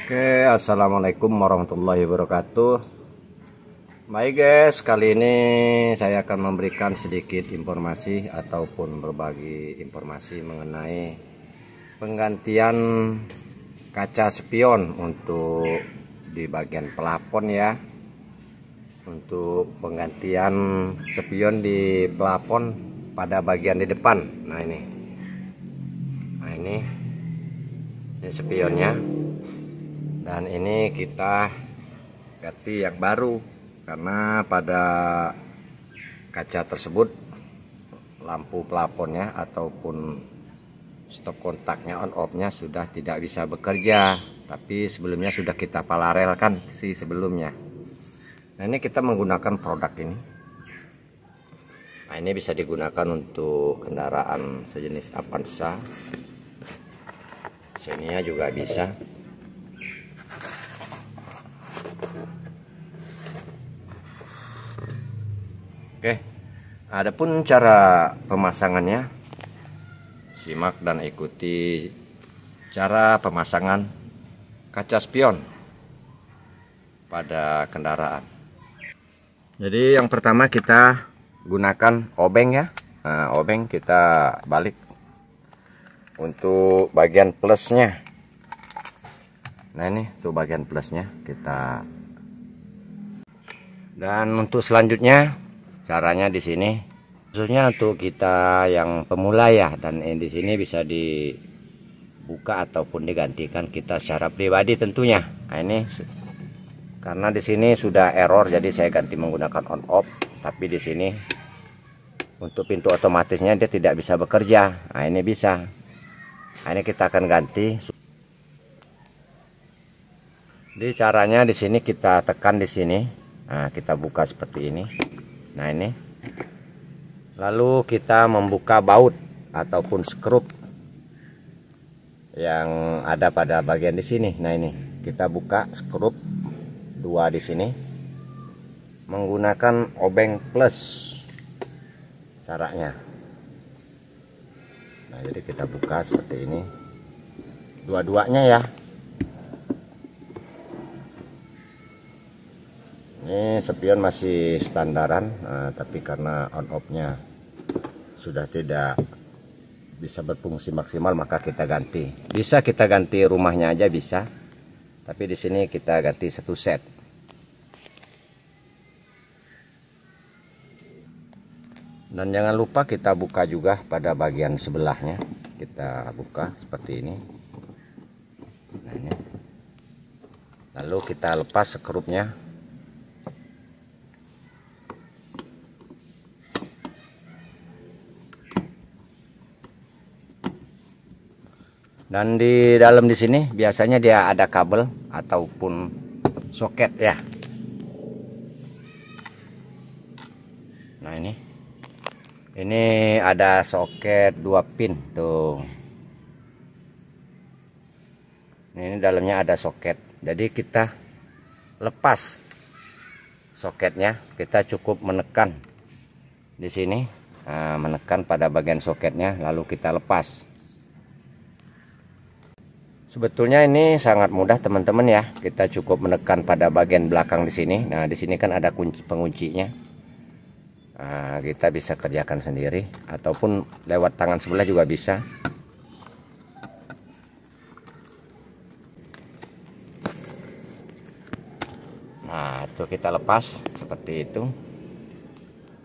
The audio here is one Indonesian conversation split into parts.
Oke, assalamualaikum warahmatullahi wabarakatuh. Baik guys, kali ini saya akan memberikan sedikit informasi ataupun berbagi informasi mengenai penggantian kaca spion untuk di bagian plafon ya. Untuk penggantian spion di plafon pada bagian di depan. Nah ini spionnya. Dan ini kita ganti yang baru karena pada kaca tersebut lampu plafonnya ataupun stop kontaknya on off nya sudah tidak bisa bekerja, tapi sebelumnya sudah kita paralelkan sih sebelumnya. Nah ini kita menggunakan produk ini. Nah ini bisa digunakan untuk kendaraan sejenis Avanza, Xenia juga bisa. Oke, adapun cara pemasangannya, simak dan ikuti cara pemasangan kaca spion pada kendaraan. Jadi yang pertama kita gunakan obeng ya. Nah, obeng kita balik untuk bagian plusnya. Nah ini tuh bagian plusnya kita. Dan untuk selanjutnya caranya di sini khususnya untuk kita yang pemula ya, dan di sini bisa dibuka ataupun digantikan kita secara pribadi tentunya. Nah ini karena di sini sudah error jadi saya ganti menggunakan on off, tapi di sini untuk pintu otomatisnya dia tidak bisa bekerja. Nah ini bisa. Nah ini kita akan ganti. Jadi caranya di sini kita tekan di sini. Nah kita buka seperti ini. Nah ini lalu kita membuka baut ataupun skrup yang ada pada bagian di sini. Nah ini kita buka skrup dua di sini menggunakan obeng plus caranya. Nah jadi kita buka seperti ini dua-duanya ya. Ini spion masih standaran, tapi karena on off-nya sudah tidak bisa berfungsi maksimal maka kita ganti. Bisa kita ganti rumahnya aja bisa, tapi di sini kita ganti satu set. Dan jangan lupa kita buka juga pada bagian sebelahnya. Kita buka seperti ini. Nah, ini. Lalu kita lepas skrupnya. Dan di dalam di sini biasanya dia ada kabel ataupun soket ya. Nah ini ada soket 2 pin tuh. Ini dalamnya ada soket. Jadi kita lepas soketnya, kita cukup menekan di sini, menekan pada bagian soketnya, lalu kita lepas. Sebetulnya ini sangat mudah teman-teman ya. Kita cukup menekan pada bagian belakang di sini. Nah, di sini kan ada kunci penguncinya. Nah, kita bisa kerjakan sendiri ataupun lewat tangan sebelah juga bisa. Nah, itu kita lepas seperti itu.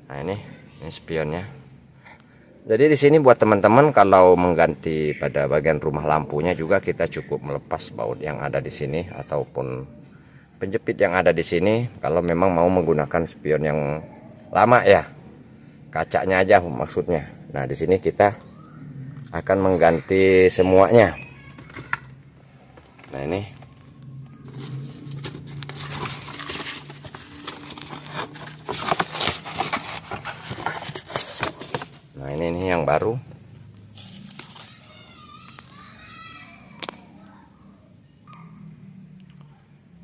Nah, ini spionnya. Jadi di sini buat teman-teman kalau mengganti pada bagian rumah lampunya juga kita cukup melepas baut yang ada di sini ataupun penjepit yang ada di sini kalau memang mau menggunakan spion yang lama ya. Kacanya aja maksudnya. Nah, di sini kita akan mengganti semuanya. Nah, ini. Nah, ini yang baru.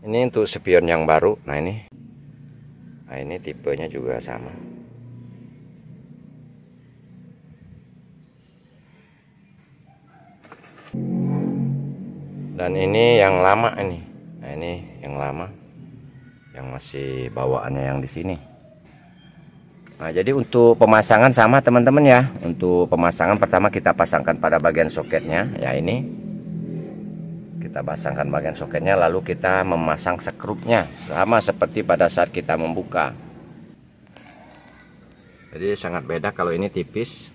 Ini untuk spion yang baru. Nah, ini tipenya juga sama. Dan ini yang lama ini. Nah, ini yang lama. Yang masih bawaannya yang di sini. Nah, jadi untuk pemasangan sama teman-teman ya. Untuk pemasangan pertama kita pasangkan pada bagian soketnya, ya ini. Kita pasangkan bagian soketnya, lalu kita memasang sekrupnya sama seperti pada saat kita membuka. Jadi sangat beda kalau ini tipis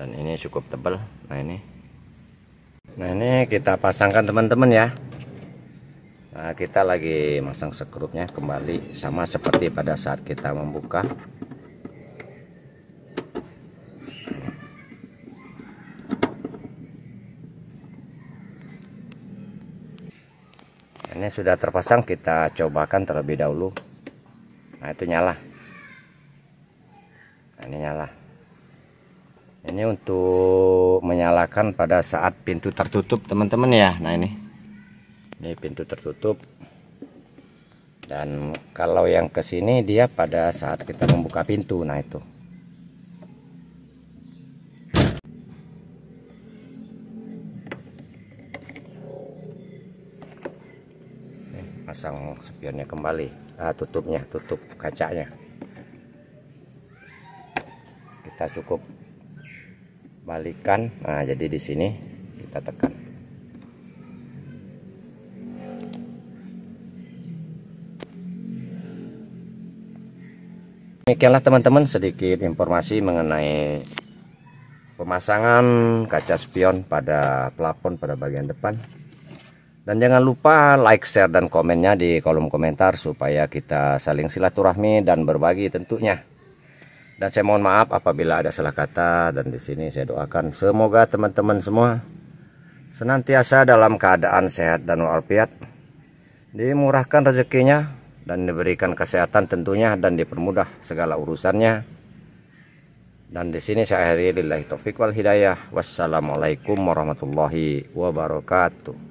dan ini cukup tebal. Nah ini kita pasangkan teman-teman ya. Nah, kita lagi masang sekrupnya kembali sama seperti pada saat kita membuka. Ini sudah terpasang, kita cobakan terlebih dahulu. Nah, itu nyala. Nah, ini nyala. Ini untuk menyalakan pada saat pintu tertutup teman-teman ya. Nah ini pintu tertutup. Dan kalau yang ke sini dia pada saat kita membuka pintu. Nah itu. Pasang spionnya kembali. Tutupnya, tutup kacanya. Kita cukup balikan. Nah, jadi di sini kita tekan. Demikianlah teman-teman sedikit informasi mengenai pemasangan kaca spion pada plafon pada bagian depan. Dan jangan lupa like, share, dan komennya di kolom komentar supaya kita saling silaturahmi dan berbagi tentunya. Dan saya mohon maaf apabila ada salah kata, dan di sini saya doakan semoga teman-teman semua senantiasa dalam keadaan sehat dan walafiat, dimurahkan rezekinya dan diberikan kesehatan tentunya, dan dipermudah segala urusannya. Dan di sini saya akhiri, lillahi taufiq wal hidayah. Wassalamualaikum warahmatullahi wabarakatuh.